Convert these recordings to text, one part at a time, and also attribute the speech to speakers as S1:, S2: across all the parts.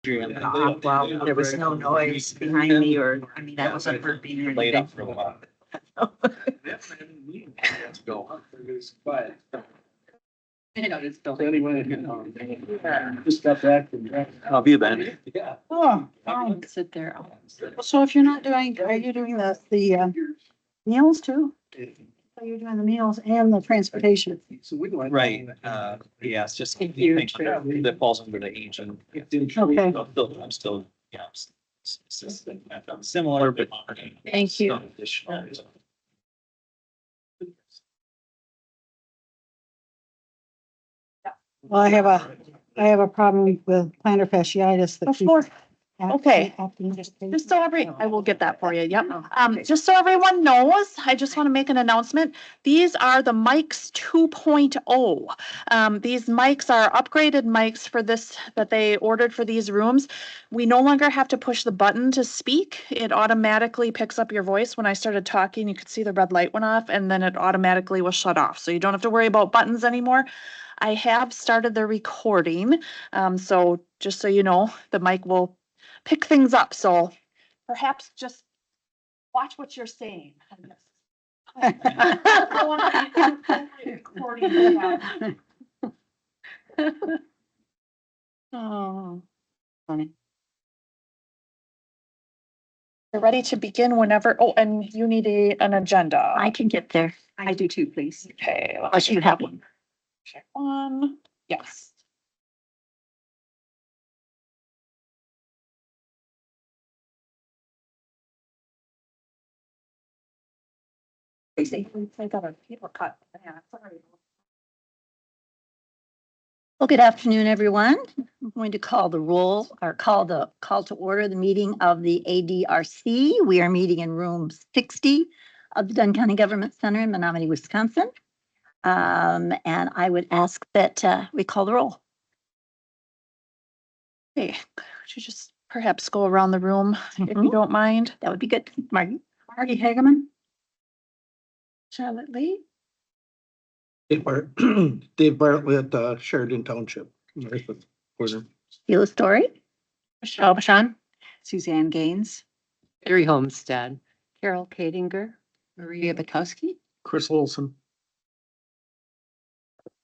S1: Well, there was no noise behind me or, I mean, I wasn't burping or
S2: Laid
S1: anything.
S2: up for a while.
S3: Let's go. But
S4: Just got back from.
S2: How have you been?
S3: yeah.
S4: Oh,
S1: I'll sit there.
S4: so if you're not doing, are you doing the meals too? So you're doing the meals and the transportation?
S3: So we went.
S2: Right, yeah, it's just
S1: Thank you.
S2: that falls under the agent.
S4: Okay.
S2: I'm still, yeah. It's just similar, but.
S1: Thank you.
S2: Additional.
S4: Well, I have a problem with plantar fasciitis. that
S5: Of course.
S4: keeps
S5: Okay.
S4: happening.
S5: Just so I will get that for you. Yep. Just so everyone knows, I just want to make an announcement. These are the mics 2.0. These mics are upgraded mics for this that they ordered for these rooms. We no longer have to push the button to speak. It automatically picks up your voice. When I started talking, you could see the red light went off and then it automatically will shut off. So you don't have to worry about buttons anymore. I have started the recording. So just so you know, the mic will pick things up, so perhaps just watch what you're saying.
S4: Oh, funny.
S5: You're ready to begin whenever, oh, and you need an agenda.
S1: I can get there. I do too, please.
S5: Okay.
S1: Unless you have one.
S5: Check one, yes. I got a paper cut. Yeah, sorry.
S1: Well, good afternoon, everyone. I'm going to call the roll or call to order the meeting of the ADRC. We are meeting in room 60 of the Dunn County Government Center in Menominee, Wisconsin. And I would ask that we call the roll.
S5: Okay, could you just perhaps go around the room if you
S1: Mhm.
S5: don't mind?
S1: That would be good. Marty?
S4: Marty Hageman?
S5: Charlotte Lee?
S6: Dave Bartlett, Sheridan Township. North of Porter.
S1: Sheila Story?
S5: Michelle Bashan?
S4: Suzanne Gaines?
S7: Gary Homestead, Carol Kadinger, Maria Bukowski.
S6: Chris Olson.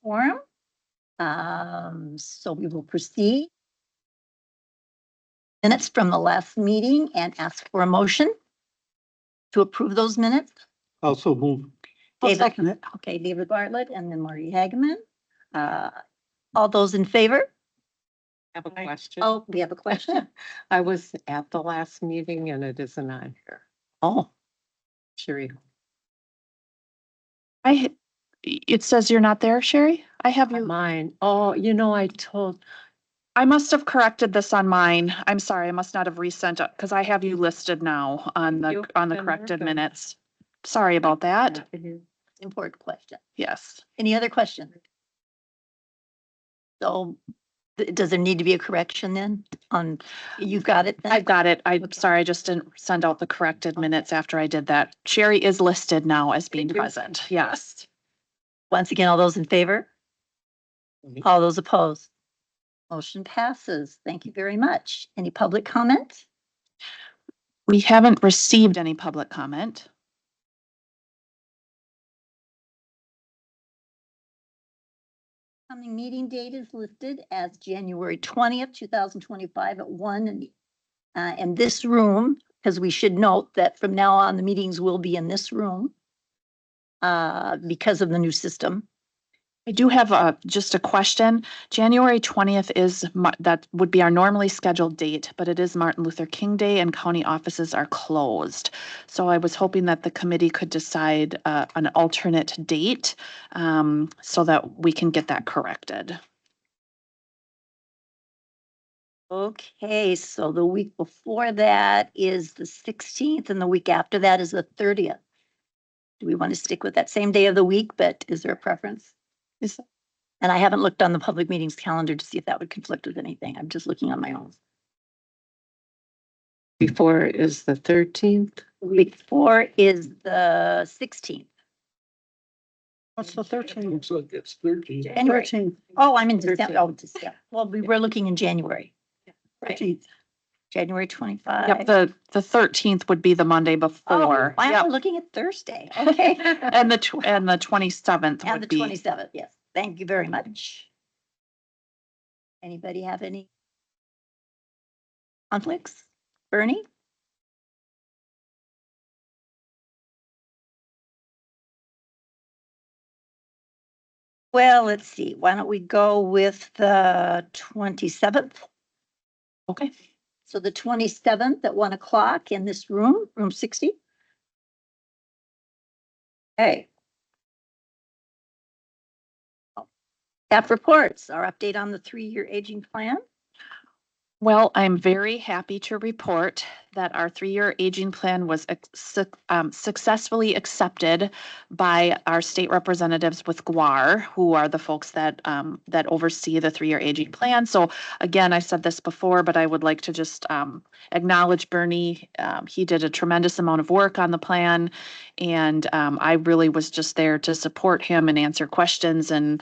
S1: Forum. So we will proceed. Minutes from the last meeting and ask for a motion to approve those minutes.
S6: Also move.
S4: I'll
S1: David.
S4: second it.
S1: Okay, David Bartlett and then Marty Hageman. All those in favor?
S7: I have a question.
S1: Oh, we have a question.
S7: I was at the last meeting and it isn't on here.
S1: Oh,
S7: Sherry,
S5: It says you're not there, Sherry? I have you.
S7: mine. Oh,
S5: I must have corrected this on mine. I'm sorry, I must not have resent it because I have you listed now on
S7: Thank you.
S5: the
S7: Then we're
S5: corrected
S7: good.
S5: minutes. Sorry about that.
S1: important question.
S5: Yes.
S1: Any other questions? So does there need to be a correction then on, you've got it then?
S5: I've got it. I'm sorry, I just didn't send out the corrected minutes after I did that. Sherry is listed now as being
S7: Thank you.
S5: present. Yes.
S1: Once again, all those in favor? All those opposed? Motion passes. Thank you very much. Any public comment?
S5: We haven't received any public comment.
S1: Coming meeting date is listed as January 20th, 2025 at 1 in this room, because we should note that from now on, the meetings will be in this room because of the new system.
S5: I do have just a question. January 20th that would be our normally scheduled date, but it is Martin Luther King Day and county offices are closed. So I was hoping that the committee could decide an alternate date so that we can get that corrected.
S1: Okay, so the week before that is the 16th and the week after that is the 30th. Do we want to stick with that same day of the week, but is there a preference? And I haven't looked on the public meetings calendar to see if that would conflict with anything. I'm just looking on my own.
S7: before is the 13th.
S1: Week before is the 16th.
S4: What's the 13th?
S6: Looks like it's 13.
S1: January.
S4: 13th.
S1: Oh, I'm in December. Oh, December. Well, we were looking in January. Right.
S4: 13th.
S1: January 25.
S5: Yep, the 13th would be the Monday
S1: Oh,
S5: before.
S1: wow,
S5: Yep.
S1: we're looking at Thursday. Okay.
S5: And the 27th
S1: And the
S5: would be.
S1: 27th, yes. Thank you very much. Anybody have any conflicts? Bernie? Well, let's see. Why don't we go with the 27th?
S5: Okay.
S1: So the 27th at 1 o'clock in this room, room 60. Okay. Staff reports, our update on the 3-year aging plan.
S5: Well, I'm very happy to report that our 3-year aging plan was successfully accepted by our state representatives with GWAR, who are the folks that that oversee the 3-year aging plan. So again, I said this before, but I would like to just acknowledge Bernie. He did a tremendous amount of work on the plan, and I really was just there to support him and answer questions, and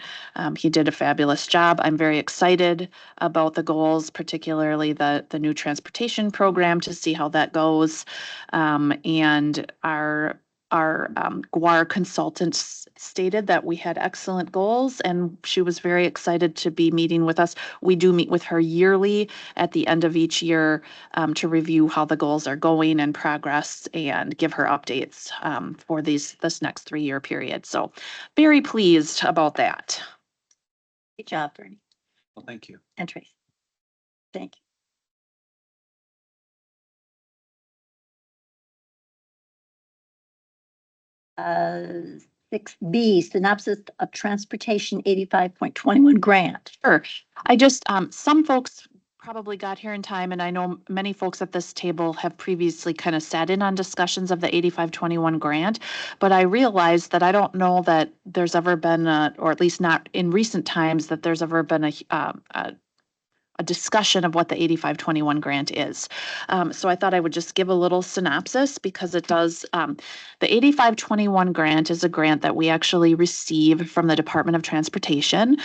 S5: he did a fabulous job. I'm very excited about the goals, particularly the new transportation program, to see how that goes. And our GWAR consultant stated that we had excellent goals, and she was very excited to be meeting with us. We do meet with her yearly at the end of each year to review how the goals are going and progress, and give her updates for this next 3-year period. So very pleased about that.
S1: Good job, Bernie
S2: Well, thank you.
S1: and Tracy. Thank you. 6B, synopsis of transportation 85.21 grant.
S5: Sure. I just, some folks probably got here in time, and I know many folks at this table have previously kind of sat in on discussions of the 8521 grant, but I realized that I don't know that there's ever been, or at least not in recent times, that there's ever been a discussion of what the 8521 grant is. So I thought I would just give a little synopsis, because it does, the 8521 grant is a grant that we actually receive from the Department of Transportation.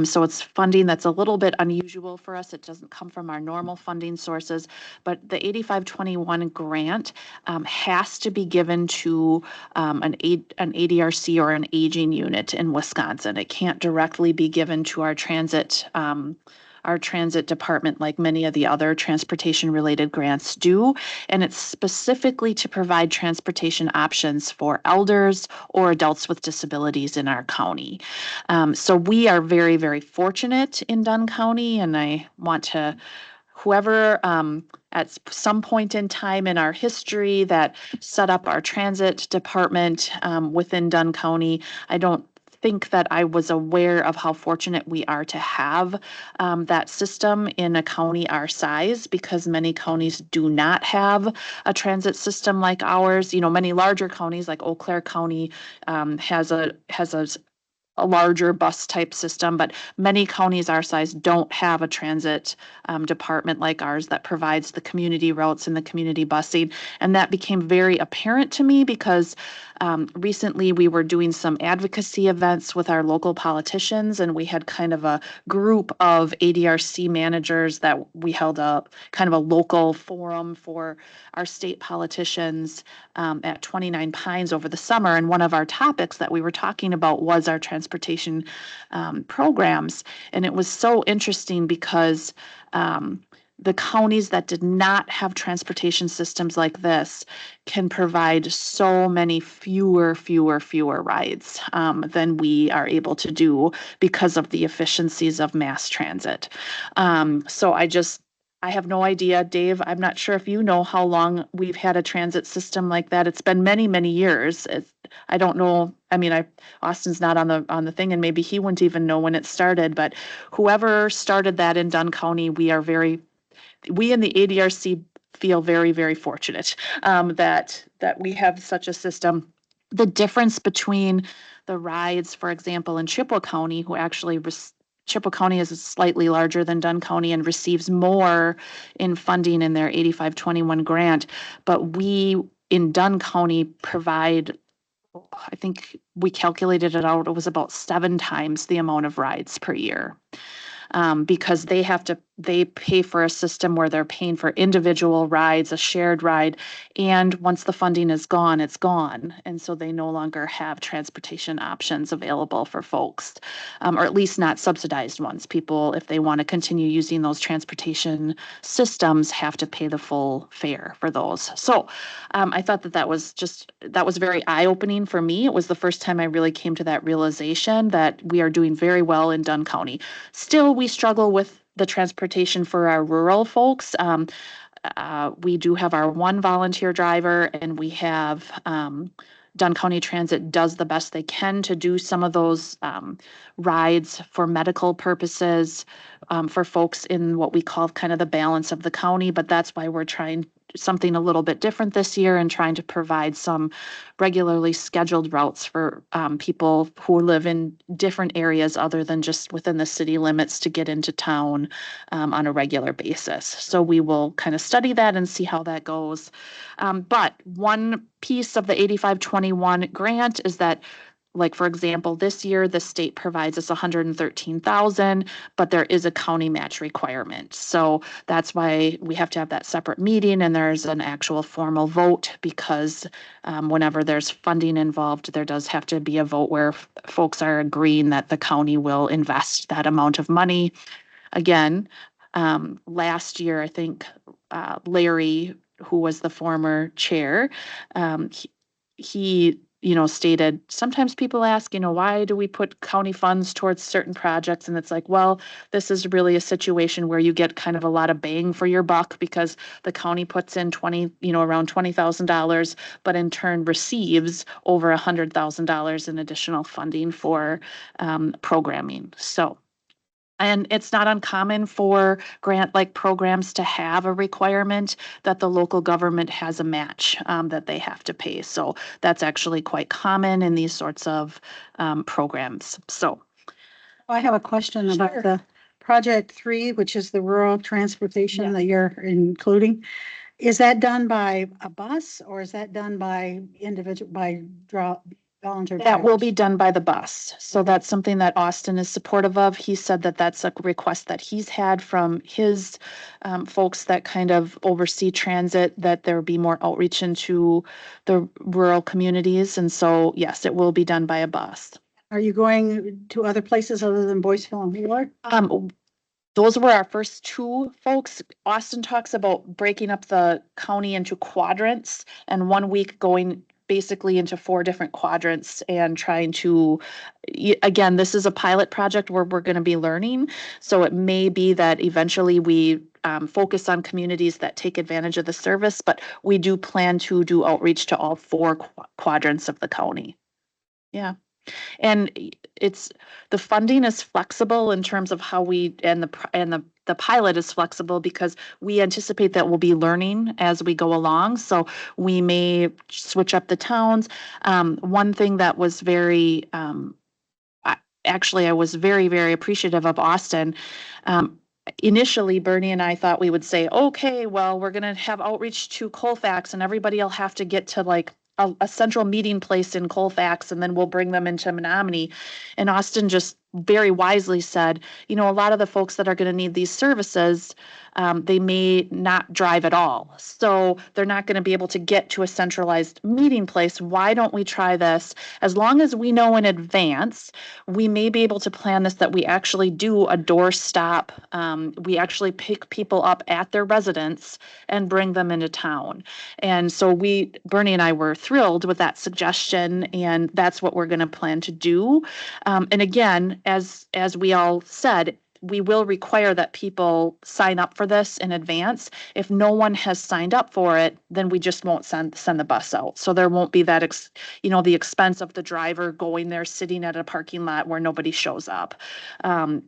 S5: So it's funding that's a little bit unusual for us. It doesn't come from our normal funding sources, but the 8521 grant has to be given to an ADRC or an aging unit in Wisconsin. It can't directly be given to our transit department like many of the other transportation related grants do. And it's specifically to provide transportation options for elders or adults with disabilities in our county. So we are very, very fortunate in Dunn County, and I want to whoever at some point in time in our history that set up our transit department within Dunn County. I don't think that I was aware of how fortunate we are to have that system in a county our size, because many counties do not have a transit system like ours. You know, many larger counties like Eau Claire County has a larger bus type system, but many counties our size don't have a transit department like ours that provides the community routes and the community busing. And that became very apparent to me because recently we were doing some advocacy events with our local politicians, and we had kind of a group of ADRC managers that we held a kind of a local forum for our state politicians at 29 Pines over the summer. And one of our topics that we were talking about was our transportation programs. And it was so interesting because the counties that did not have transportation systems like this can provide so many fewer rides than we are able to do because of the efficiencies of mass transit. So I have no idea, Dave. I'm not sure if you know how long we've had a transit system like that. It's been many, many years. I don't know. I mean, Austin's not on the thing, and maybe he wouldn't even know when it started. But whoever started that in Dunn County, we in the ADRC feel very, very fortunate that we have such a system. The difference between the rides, for example, in Chippewa County, Chippewa County is slightly larger than Dunn County and receives more in funding in their 8521 grant, but we in Dunn County provide, I think we calculated it out, it was about 7 times the amount of rides per year. Because they have to they pay for a system where they're paying for individual rides, a shared ride, and once the funding is gone, it's gone. And so they no longer have transportation options available for folks, or at least not subsidized ones. People, if they want to continue using those transportation systems, have to pay the full fare for those. So I thought that was very eye-opening for me. It was the first time I really came to that realization that we are doing very well in Dunn County. Still, we struggle with the transportation for our rural folks. We do have our one volunteer driver, and we have Dunn County Transit does the best they can to do some of those rides for medical purposes for folks in what we call kind of the balance of the county. But that's why we're trying something a little bit different this year and trying to provide some regularly scheduled routes for people who live in different areas other than just within the city limits to get into town on a regular basis. So we will kind of study that and see how that goes. But one piece of the 8521 grant is that, like, for example, this year, the state provides us 113,000, but there is a county match requirement. So that's why we have to have that separate meeting, and there's an actual formal vote, because whenever there's funding involved, there does have to be a vote where folks are agreeing that the county will invest that amount of money. Again, last year, I think Larry, who was the former chair, he stated, sometimes people ask, why do we put county funds towards certain projects? And it's like, well, this is really a situation where you get kind of a lot of bang for your buck, because the county puts in around $20,000, but in turn receives over $100,000 in additional funding for programming. And it's not uncommon for grant-like programs to have a requirement that the local government has a match that they have to pay. So that's actually quite common in these sorts of programs. So
S4: I have a question about
S5: Sure.
S4: the Project 3, which is the rural transportation
S5: Yeah.
S4: that you're including. Is that done by a bus, or is that done by volunteer?
S5: that will
S4: drivers?
S5: be done by the bus. So that's something that Austin is supportive of. He said that that's a request that he's had from his folks that kind of oversee transit, that there be more outreach into the rural communities. And so, yes, it will be done by a bus.
S4: Are you going to other places other than Boyceville and Wheeler?
S5: Those were our first two folks. Austin talks about breaking up the county into quadrants, and 1 week going basically into 4 different quadrants and trying to, again, this is a pilot project where we're going to be learning. So it may be that eventually we focus on communities that take advantage of the service, but we do plan to do outreach to all 4 quadrants of the county. Yeah. And the funding is flexible in terms of how the pilot is flexible, because we anticipate that we'll be learning as we go along. So we may switch up the towns. One thing that was I was very, very appreciative of Austin. Initially, Bernie and I thought we would say, okay, well, we're going to have outreach to Colfax, and everybody will have to get to like a central meeting place in Colfax, and then we'll bring them into Menominee. And Austin just very wisely said, a lot of the folks that are going to need these services, they may not drive at all. So they're not going to be able to get to a centralized meeting place. Why don't we try this? As long as we know in advance, we may be able to plan this, that we actually do a doorstop. We actually pick people up at their residence and bring them into town. And so Bernie and I were thrilled with that suggestion, and that's what we're going to plan to do. And again, as we all said, we will require that people sign up for this in advance. If no one has signed up for it, then we just won't send the bus out. So there won't be that, the expense of the driver going there, sitting at a parking lot where nobody shows up. The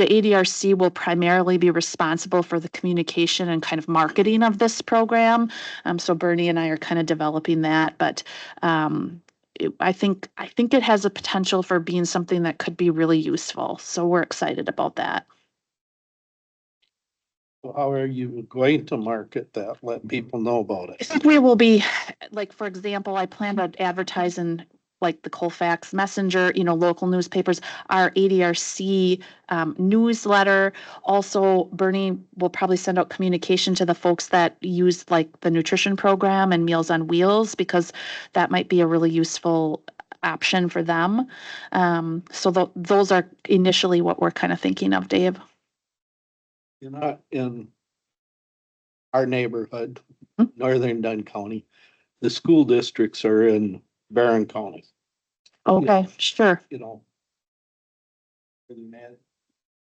S5: ADRC will primarily be responsible for the communication and kind of marketing of this program. So Bernie and I are kind of developing that, but I think it has a potential for being something that could be really useful. So we're excited about that.
S6: How are you going to market that? Let people know about
S5: I
S6: it?
S5: think we will be, like, for example, I plan to advertise in like the Colfax Messenger, local newspapers, our ADRC newsletter. Also, Bernie will probably send out communication to the folks that use like the nutrition program and Meals on Wheels, because that might be a really useful option for them. So those are initially what we're kind of thinking of, Dave.
S6: You're not in our neighborhood,
S5: Hmm?
S6: northern Dunn County. The school districts are in Barron County,
S5: Okay, sure.
S6: you know.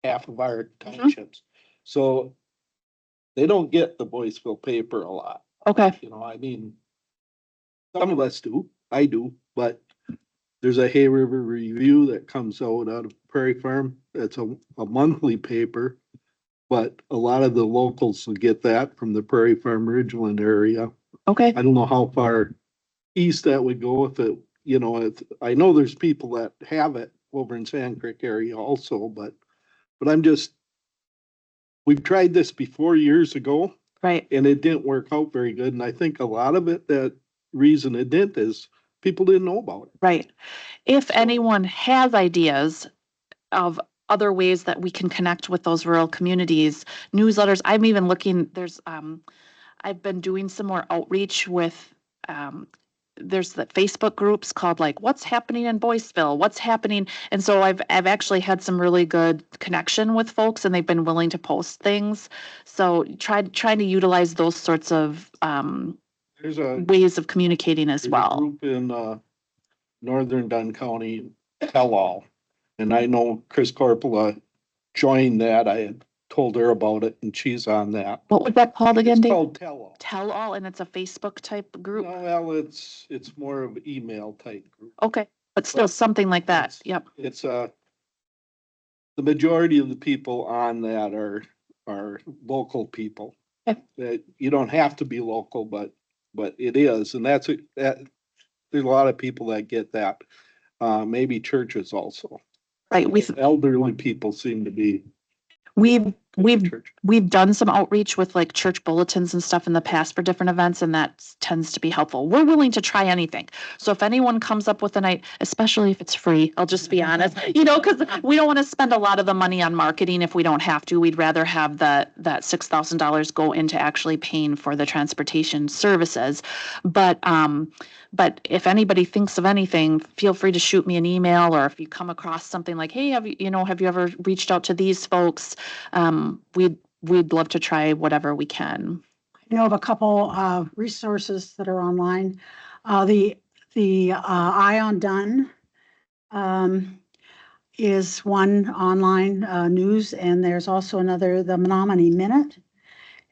S6: Half of our townships. So they don't get the Boyceville paper a lot,
S5: Okay,
S6: I mean, some of us do, I do, but there's a Hay River Review that comes out of Prairie Farm. That's a monthly paper. But a lot of the locals will get that from the Prairie Farm Ridgeland area.
S5: okay.
S6: I don't know how far east that would go if it, I know there's people that have it over in Sand Creek area also, but we've tried this before years ago
S5: Right,
S6: and it didn't work out very good. And I think a lot of it, that reason it didn't is people didn't know about it.
S5: right. If
S6: So-
S5: anyone has ideas of other ways that we can connect with those rural communities, newsletters, I'm even looking, I've been doing some more outreach with, there's the Facebook groups called like, what's happening in Boyceville, what's happening. And so I've actually had some really good connection with folks and they've been willing to post things. So trying to utilize those sorts of,
S6: There's a
S5: ways of communicating as
S6: There's a
S5: well.
S6: group in northern Dunn County, Tell All. And I know Chris Corpola joined that. I had told her about it and she's on that.
S5: What was that called again,
S6: It's
S5: Dave?
S6: called Tell All.
S5: Tell All, and it's a Facebook type group?
S6: No, well, it's more of an email type group.
S5: Okay, but still something like that.
S6: It's-
S5: Yep.
S6: It's the majority of the people on that are local people.
S5: Okay.
S6: That you don't have to be local, but it is, and that there's a lot of people that get that. Maybe churches also.
S5: Right.
S6: Elderly people seem to be.
S5: We've
S6: Church.
S5: we've done some outreach with like church bulletins and stuff in the past for different events, and that tends to be helpful. We're willing to try anything. So if anyone comes up with a night, especially if it's free, I'll just be honest, because we don't want to spend a lot of the money on marketing if we don't have to. We'd rather have that $6,000 go into actually paying for the transportation services. But if anybody thinks of anything, feel free to shoot me an email, or if you come across something like, hey, have you ever reached out to these folks? We'd love to try whatever we can.
S4: I know of a couple of resources that are online. The Eye on Dunn is one online news, and there's also another, the Menominee Minute.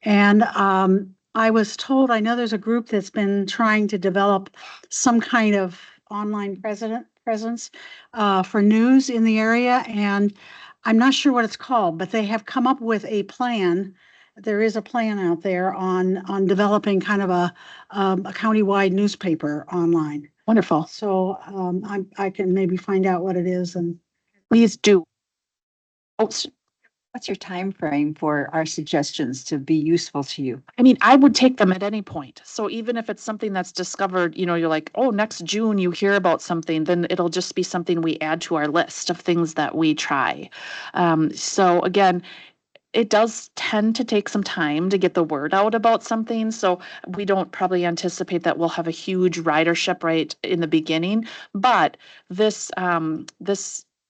S4: And I was told, I know there's a group that's been trying to develop some kind of online presence for news in the area, and I'm not sure what it's called, but they have come up with a plan. There is a plan out there on developing kind of a countywide newspaper online.
S5: Wonderful.
S4: So I can maybe find out what it is and.
S5: Please do. Oh,
S8: What's your time frame for our suggestions to be useful to you?
S5: I mean, I would take them at any point. So even if it's something that's discovered, you're like, oh, next June you hear about something, then it'll just be something we add to our list of things that we try. So again, it does tend to take some time to get the word out about something. So we don't probably anticipate that we'll have a huge ridership right in the beginning. But this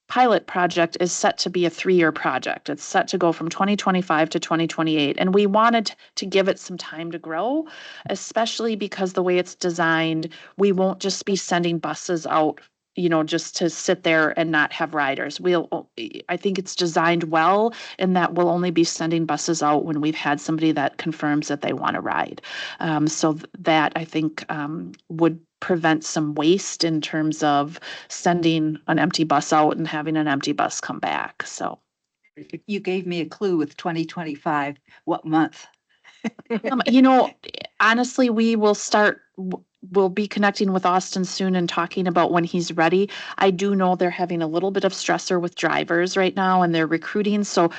S5: pilot project is set to be a 3-year project. It's set to go from 2025 to 2028. And we wanted to give it some time to grow, especially because the way it's designed, we won't just be sending buses out just to sit there and not have riders. I think it's designed well in that we'll only be sending buses out when we've had somebody that confirms that they want to ride. So that I think would prevent some waste in terms of sending an empty bus out and having an empty bus come back. So
S8: You gave me a clue with 2025, what month?
S5: honestly, we'll be connecting with Austin soon and talking about when he's ready. I do know they're having a little bit of stressor with drivers right now and they're recruiting. So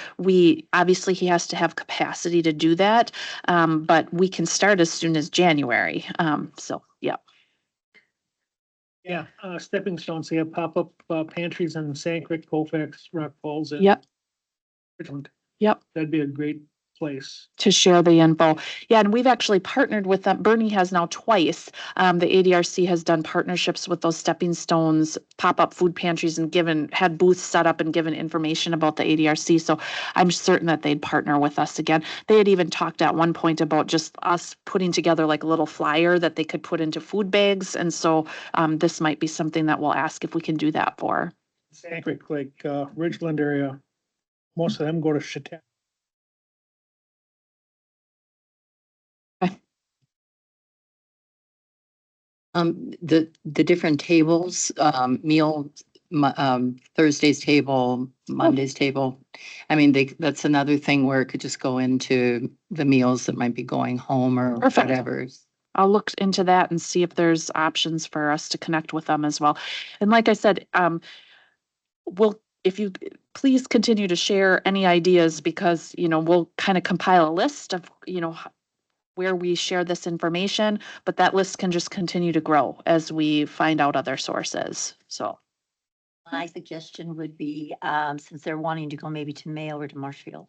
S5: obviously he has to have capacity to do that. But we can start as soon as January. So, yeah.
S9: Yeah, stepping stones, they have pop-up pantries in Sand Creek, Colfax, Rock Falls. and
S5: Yep,
S9: Richland.
S5: yep.
S9: That'd be a great place.
S5: To share the info. Yeah, and we've actually partnered with them. Bernie has now twice. The ADRC has done partnerships with those stepping stones, pop-up food pantries and had booths set up and given information about the ADRC. So I'm certain that they'd partner with us again. They had even talked at one point about just us putting together like a little flyer that they could put into food bags. And so this might be something that we'll ask if we can do that for.
S9: Sand Creek, like Ridgeland area, most of them go to Chautauqua.
S8: The different tables, Thursday's table, Monday's table. I mean, that's another thing where it could just go into the meals that might be going home or
S5: Perfect.
S8: whatever.
S5: I'll look into that and see if there's options for us to connect with them as well. And like I said, if you please continue to share any ideas, because, we'll kind of compile a list of, where we share this information, but that list can just continue to grow as we find out other sources. So
S1: My suggestion would be, since they're wanting to go maybe to Mayo or to Marshfield,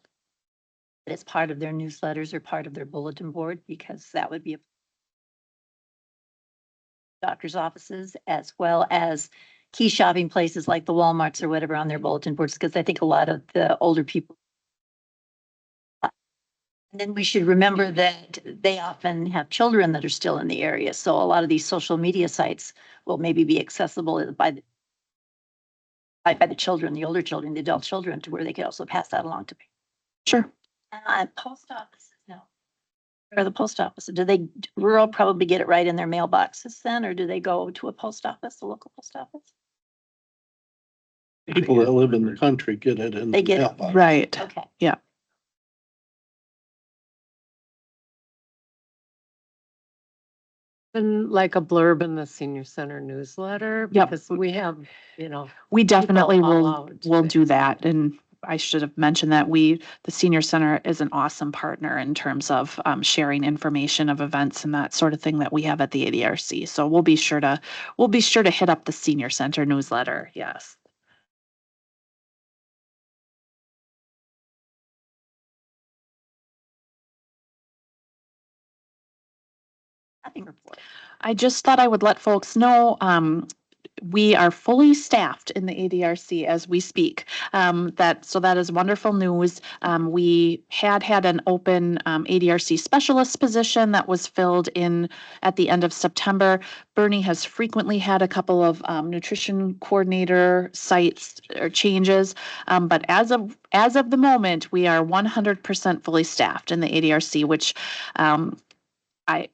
S1: that it's part of their newsletters or part of their bulletin board, because that would be a doctor's offices as well as key shopping places like the Walmarts or whatever on their bulletin boards, because I think a lot of the older people. And then we should remember that they often have children that are still in the area. So a lot of these social media sites will maybe be accessible by the children, the older children, the adult children, to where they could also pass that along to people.
S5: sure.
S1: Post offices, no. Or the post office, do they, rural probably get it right in their mailboxes then, or do they go to a post office, a local post office?
S6: People that live in the country get it in.
S1: They get it.
S6: mailbox.
S5: Right.
S1: Okay.
S7: And like a blurb in the senior center newsletter,
S5: Yep.
S7: because we have,
S5: We definitely
S7: all
S5: will,
S7: out
S5: will do
S7: today.
S5: that. And I should have mentioned that the senior center is an awesome partner in terms of sharing information of events and that sort of thing that we have at the ADRC. So we'll be sure to hit up the senior center newsletter. Yes.
S1: Nothing report.
S5: I just thought I would let folks know, we are fully staffed in the ADRC as we speak. So that is wonderful news. We had an open ADRC specialist position that was filled in at the end of September. Bernie has frequently had a couple of nutrition coordinator sites or changes, but as of the moment, we are 100% fully staffed in the ADRC, which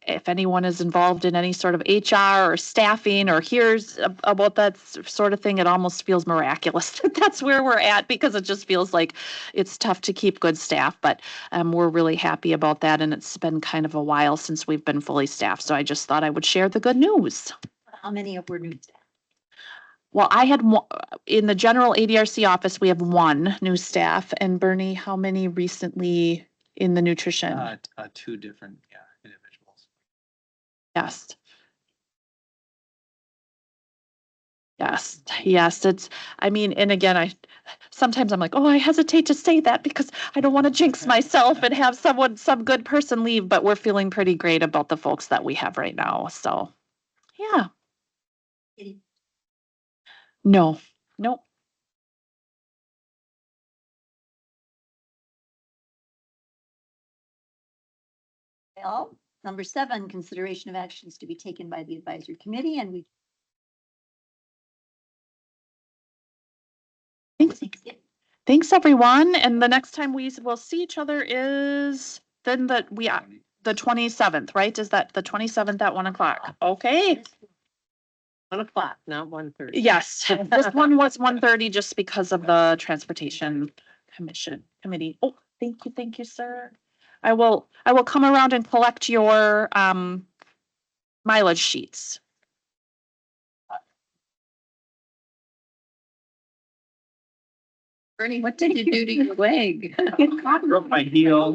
S5: if anyone is involved in any sort of HR or staffing or hears about that sort of thing, it almost feels miraculous that that's where we're at, because it just feels like it's tough to keep good staff, but we're really happy about that. And it's been kind of a while since we've been fully staffed. So I just thought I would share the good news.
S1: How many were new staff?
S5: Well, I had in the general ADRC office, we have one new staff. And Bernie, how many recently in the nutrition?
S2: Two different, individuals.
S5: Yes. Yes, and again, sometimes I'm like, oh, I hesitate to say that because I don't want to jinx myself and have some good person leave, but we're feeling pretty great about the folks that we have right now. So, yeah. No, nope.
S1: Well, number 7, consideration of actions to be taken by the advisory committee, and we.
S5: Thanks, everyone. And the next time we will see each other is then the 27th, right? Is that the 27th at 1:00? Okay.
S7: 1:00, not 1:30.
S5: Yes, this one was 1:30 just because of the transportation committee. Oh, thank you, sir. I will come around and collect your mileage sheets.
S8: Bernie, what did you do to your leg?
S2: Broke my heel.